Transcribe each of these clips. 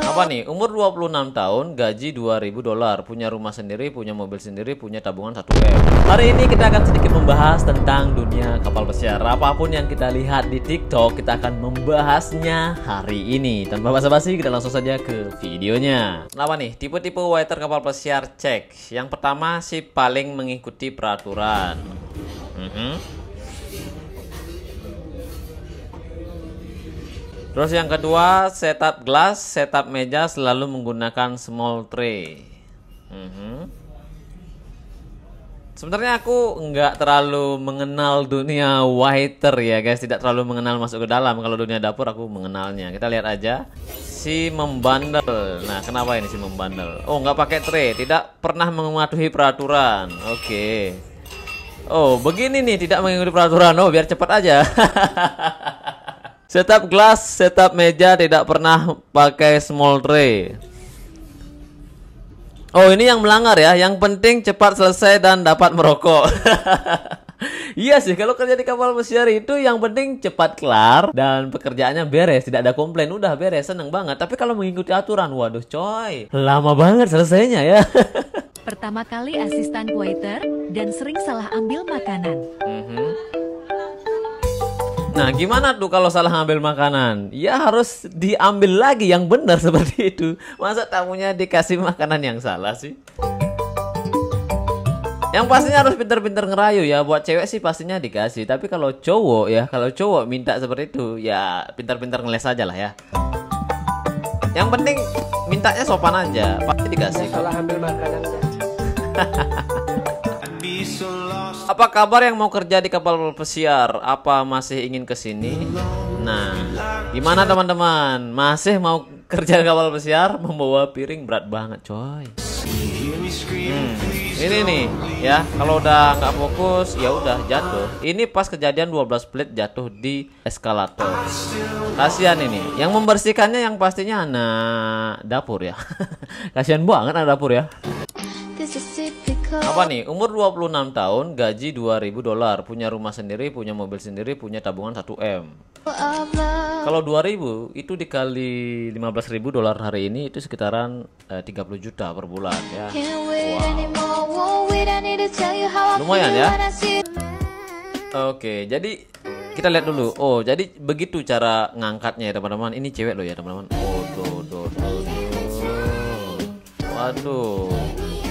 Apa nih? Umur 26 tahun, gaji $2.000, punya rumah sendiri, punya mobil sendiri, punya tabungan 1M. Hari ini kita akan sedikit membahas tentang dunia kapal pesiar. Apapun yang kita lihat di TikTok, kita akan membahasnya hari ini. Tanpa basa-basi, kita langsung saja ke videonya. Apa nih? Tipe-tipe waiter kapal pesiar, cek. Yang pertama sih paling mengikuti peraturan. Terus yang kedua, setup gelas, setup meja selalu menggunakan small tray. Sebenarnya aku nggak terlalu mengenal dunia waiter ya guys, tidak terlalu mengenal masuk ke dalam. Kalau dunia dapur aku mengenalnya. Kita lihat aja. Si membandel. Nah, kenapa ini si membandel? Oh, nggak pakai tray, tidak pernah mematuhi peraturan. Oke. Oh, begini nih, tidak mengikuti peraturan. Oh, biar cepat aja. Setup gelas, setup meja, tidak pernah pakai small tray. Oh, ini yang melanggar ya. Yang penting cepat selesai dan dapat merokok. Iya sih, kalau kerja di kapal pesiar itu yang penting cepat kelar dan pekerjaannya beres, tidak ada komplain, udah beres, seneng banget. Tapi kalau mengikuti aturan, waduh coy, lama banget selesainya ya. Pertama kali asisten waiter dan sering salah ambil makanan. Nah, gimana tuh kalau salah ngambil makanan? Ya harus diambil lagi yang benar seperti itu. Masa tamunya dikasih makanan yang salah sih? Yang pastinya harus pinter-pinter ngerayu ya. Buat cewek sih pastinya dikasih. Tapi kalau cowok ya, kalau cowok minta seperti itu, ya pinter-pinter ngeles aja lah ya. Yang penting mintanya sopan aja, pasti dikasih. Salah ambil makanan. Apa kabar yang mau kerja di kapal pesiar? Apa masih ingin kesini? Nah, gimana teman-teman? Masih mau kerja di kapal pesiar? Membawa piring berat banget coy. Ini nih ya, kalau udah nggak fokus ya udah jatuh. Ini pas kejadian 12 plate jatuh di eskalator. Kasihan ini. Yang membersihkannya yang pastinya anak dapur ya. Kasihan banget anak dapur ya. Apa nih? Umur 26 tahun, gaji $2.000, punya rumah sendiri, punya mobil sendiri, punya tabungan 1M. Kalau 2.000 itu dikali $15.000 hari ini itu sekitaran 30 juta per bulan ya. Wow. Lumayan ya. Oke, jadi kita lihat dulu. Oh, jadi begitu cara ngangkatnya ya teman-teman. Ini cewek loh ya teman-teman. Oh, tuh. Waduh.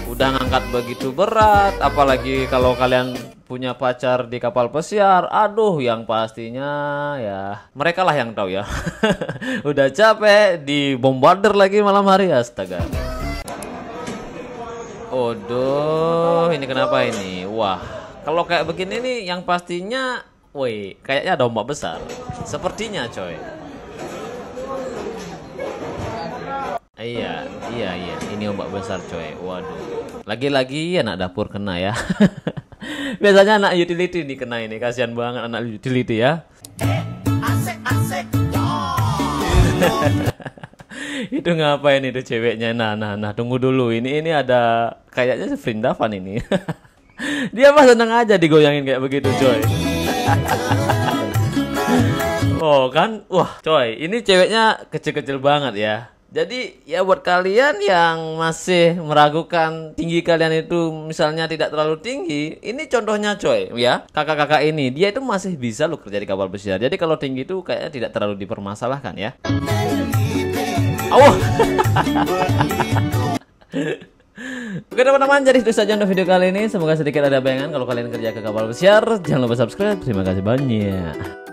Udah ngangkat begitu berat, apalagi kalau kalian punya pacar di kapal pesiar. Aduh, yang pastinya ya mereka lah yang tahu ya. Udah capek dibombardir lagi malam hari, astaga. Odoh, ini kenapa ini? Wah, kalau kayak begini nih yang pastinya, woi, kayaknya ada ombak besar. Sepertinya coy. Iya, ini ombak besar coy. Waduh. Lagi-lagi anak dapur kena ya. Biasanya anak utility nih kena ini. Kasihan banget anak utility ya. Itu ngapain itu ceweknya? Nah, tunggu dulu. Ini ada kayaknya Vrindavan ini. Dia mah seneng aja digoyangin kayak begitu coy. Oh kan, wah coy, ini ceweknya kecil-kecil banget ya. Jadi ya buat kalian yang masih meragukan tinggi kalian itu misalnya tidak terlalu tinggi, ini contohnya coy ya. Kakak-kakak ini dia itu masih bisa loh kerja di kapal pesiar. Jadi kalau tinggi itu kayaknya tidak terlalu dipermasalahkan ya. Oke teman-teman, jadi itu saja untuk video kali ini. Semoga sedikit ada bayangan kalau kalian kerja ke kapal pesiar. Jangan lupa subscribe. Terima kasih banyak.